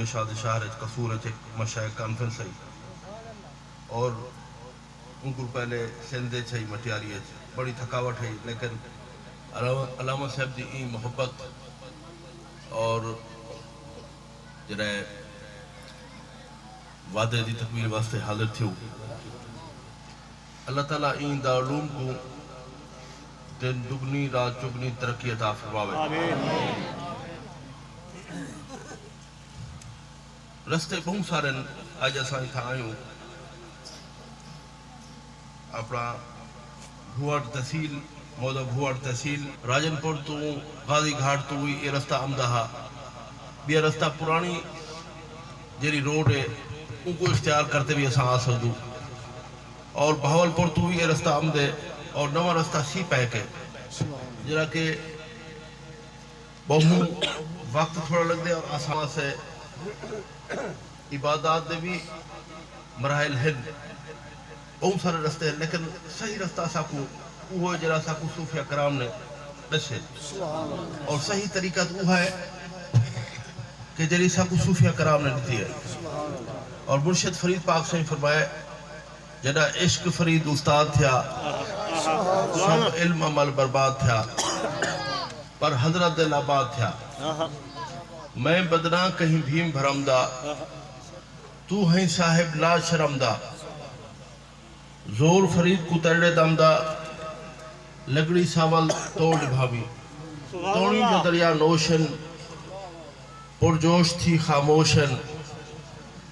شاد شہر قصور مشاعر کانفرنس ہے اور ان کو پہلے سندھے چھئی مٹیاری ہے بڑی تھکاوٹ ہے لیکن علامہ صاحب دی این محبت اور جڑا وعدے دی تکمیل واسطے حاضر تھیو اللہ تعالیٰ این دارالعلوم کو دن دگنی رات چگنی ترقی عطا فرماوے رستے بہت سارے آج اساں تھا آئیوں اپنا بھوڑ تحصیل مودا بھوڑ تحصیل راجن پور تو غازی گھاٹ تو ہوئی یہ رستہ امدہا یہ رستہ پرانی جیری روڈ ہے ان کو اختیار کرتے بھی اساں آ سکدو اور بہاول پور تو بھی یہ رستہ آمدے اور نواں رستہ سی پیک ہے جرا کہ بہت وقت تھوڑا لگ دے اور آسان سے عبادات دے بھی مراحل ہیں بہت سارے رستے ہیں لیکن صحیح رستہ ساکو وہ جرا ساکو صوفیہ کرام نے دسے اور صحیح طریقہ تو ہے کہ جری ساکو صوفیہ کرام نے دیتی ہے اور مرشد فرید پاک سے فرمائے جڑا عشق فرید استاد تھیا سب علم عمل برباد تھیا پر حضرت دل آباد تھیا میں بدنا کہیں بھیم بھرمدہ تو ہیں صاحب لا شرمدہ زور فرید کو ترڑے دمدہ لگڑی ساول توڑ بھاوی توڑی جو دریا نوشن پرجوش تھی خاموشن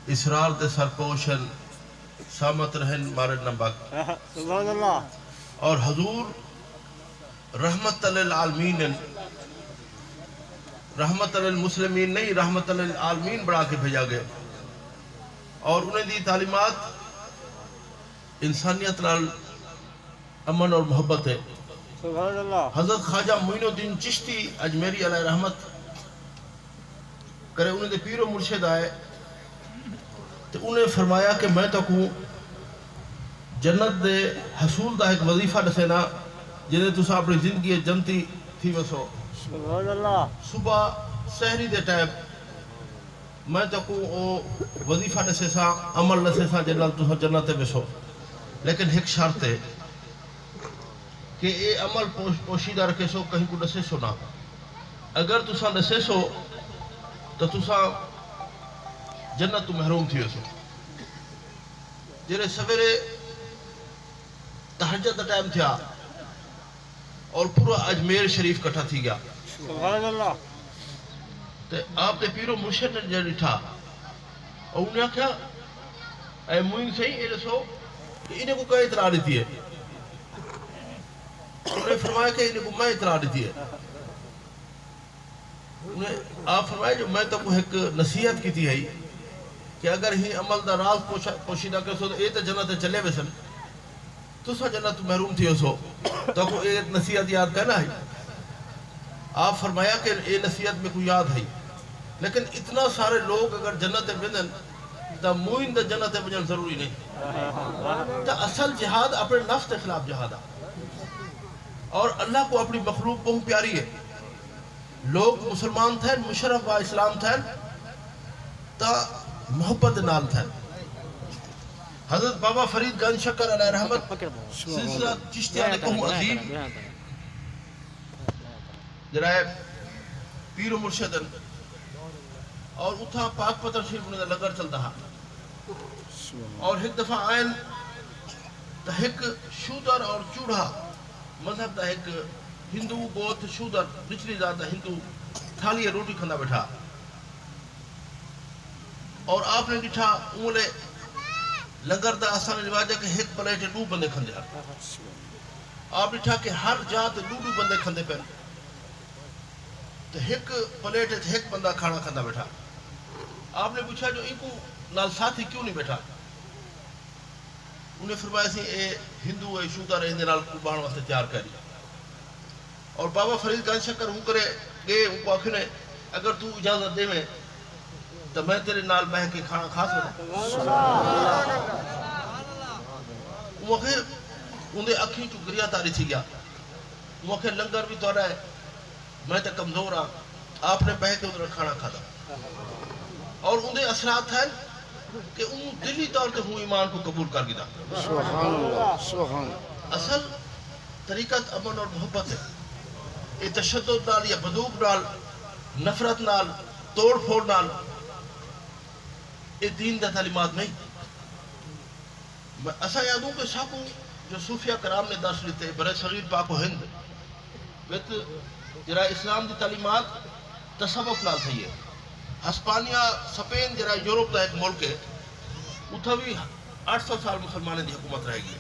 اسرار دے سرپوشن سامت رہن مارد نمبک سبحان اللہ اور حضور رحمت للعالمین رحمت للمسلمین نہیں رحمت للعالمین بڑھا کے بھیجا گئے اور انہیں دی تعلیمات انسانیت نال امن اور محبت ہے سبحان اللہ حضرت خواجہ معین الدین چشتی اجمیری علیہ رحمت کرے انہیں دے پیر و مرشد آئے تو انہیں فرمایا کہ میں تو کہوں جنت دے حصول دا ایک وظیفہ دسینا جنہیں تسا اپنی زندگی جنتی تھی وسو سبحان اللہ صبح سحری دے ٹائم میں تو کہوں او وظیفہ دسے سا عمل دسے سا جنت تسا جنت وسو لیکن ایک شرط ہے کہ اے عمل پوشیدہ رکھے سو کہیں کو دسے سو نہ اگر تسا دسے سو تو تسا جنت تو محروم تھی وسو جنہیں سویرے تہجد ٹائم تھیا اور پورا اجمیر شریف کٹھا تھی گیا سبحان اللہ تو آپ کے پیرو مرشد نے جڑی تھا اور انہیں کیا اے موین صحیح اے رسو کہ انہیں کو کیا اطلاع دیتی ہے انہیں فرمایا کہ انہیں کو میں اطلاع دیتی ہے آپ فرمائے جو میں تو کو ایک نصیحت کی تھی ہے کہ اگر ہی عمل دا راز پوشیدہ کر سو تو اے تو جنت چلے ویسن تو سا جنت محروم تھی ہو سو تو کو اے نصیحت یاد کرنا ہے آپ فرمایا کہ اے نصیحت میں کوئی یاد ہے لیکن اتنا سارے لوگ اگر جنت بندن تو موین دا جنت بجن ضروری نہیں تو اصل جہاد اپنے نفس کے خلاف جہاد ہے اور اللہ کو اپنی مخلوق بہت پیاری ہے لوگ مسلمان تھے مشرف و اسلام تھے تا محبت نال تھے حضرت بابا فرید گنج شکر علیہ رحمت سلسلہ چشتیہ نکہم عظیم جرائے پیر و مرشدن اور اتھا پاک پتر شریف انہیں لگر چلتا ہے اور ایک دفعہ آئین تا ایک شودر اور چوڑا مذہب دا ایک ہندو گوت شودر نچلی ذات ہندو تھالی روٹی کھندا بیٹھا اور آپ نے ڈٹھا انہوں لنگر دا آسان رواج ہے کہ ایک پلیٹ دو بندے کھندے آپ نے ڈٹھا کہ ہر جات دو بندے کھندے پہ تو ایک پلیٹ ایک بندہ کھانا کھندا بیٹھا آپ نے پوچھا جو ان کو نال ساتھی کیوں نہیں بیٹھا انہیں فرمایا سی اے ہندو اے شودر اے نال قربان واسطے تیار کری اور بابا فرید گنج شکر ہوں کرے گئے ان کو آخر اگر تو اجازت دے میں تو میں تیرے نال بہ کے کھانا کھا سکتا وہ انہیں اکھیں چو گریا تاری تھی گیا وہ لنگر بھی تو رہا ہے میں تو کمزور ہاں آپ نے بہ کے ادھر کھانا کھا دا اور انہیں اثرات ہیں کہ ان دلی طور سے ہوں ایمان کو قبول کر گیا. سبحان اللہ سبحان اصل طریقت امن اور محبت ہے. یہ تشدد نال یا بدوق نال نفرت نال توڑ پھوڑ نال یہ دین دا تعلیمات نہیں. اسا یادوں کہ ساکو جو صوفیہ کرام نے درس لیتے برے صغیر پاک و ہند ویت جرا اسلام دی تعلیمات تصوف نال تھی ہے. ہسپانیہ سپین جرا یورپ دا ایک ملک ہے اتھا بھی 800 سال مسلمانوں دی حکومت رہ گئی.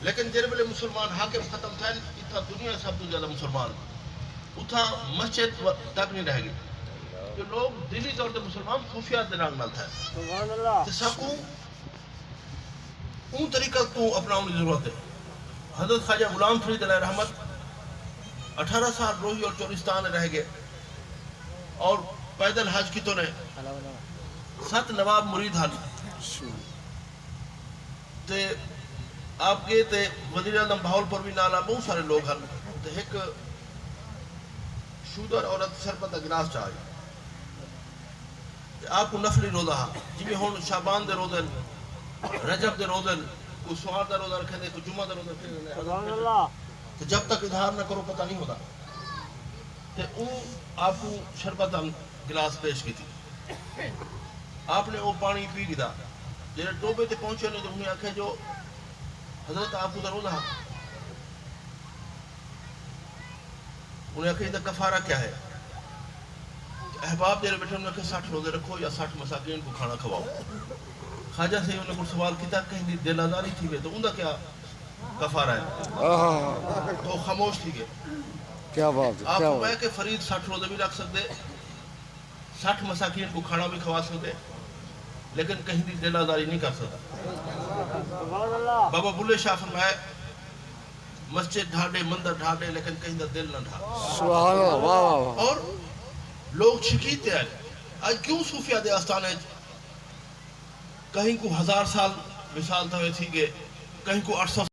لیکن جر ویلے مسلمان حاکم ختم تھے اتھا دنیا سب تو زیادہ مسلمان اتھا مسجد تک نہیں رہ گئی. جو لوگ دلی طور سے مسلمان خفیات دے نال تھے سبحان اللہ. تے ساکو اون طریقہ کو اپناؤں کی ضرورت ہے. حضرت خواجہ غلام فرید علیہ رحمت 18 سال روہی اور چورستان رہ گئے اور پیدل حج کی تو نے 7 نواب مرید حل تے آپ کے تے وزیر اعظم بہاول پر بھی نالا بہت سارے لوگ حل تے ایک شودر عورت شربت کا گلاس چاہیے آپ کو نفلی روزہ جی ہوں شعبان دے روزن رجب دے روزن کوئی سوار دا روزہ رکھے دے کوئی جمعہ دا روزہ رکھے سبحان اللہ. دے جب تک اظہار نہ کرو پتہ نہیں ہوتا. تے اون آپ کو شربت گلاس پیش کی تھی. آپ نے وہ پانی پی گیا جیسے ٹوبے تے پہنچے نہیں تو انہیں آکھے جو حضرت آپ کو دا روزہ انہیں آکھے دا کفارہ کیا ہے. احباب دے بیٹھے انہیں آکھے 60 روزے رکھو یا 60 مساکین کو کھانا کھواؤ. خواجہ سے انہیں کو سوال کیتا کہیں دی دل آزاری تھی گئے تو ان کا کیا کفارہ ہے تو خاموش تھی گئے. کیا بات ہے آپ کیا کو بات میں کہ فرید 60 روزے بھی رکھ سکتے 60 مساکین کو کھانا بھی کھوا سکتے لیکن کہیں دی دل آزاری نہیں کر سکتا. سبحان اللہ. بابا بلے شاہ فرمائے مسجد ڈھاڑے مندر ڈھاڑے لیکن کہیں دا دل نہ ڈھا. سبحان اللہ واہ واہ واہ اور لوگ شکیتے ہیں آج کیوں صوفیہ دے آستانے کہیں کو 1000 سال مثال تھے تھی گے کہیں کو 800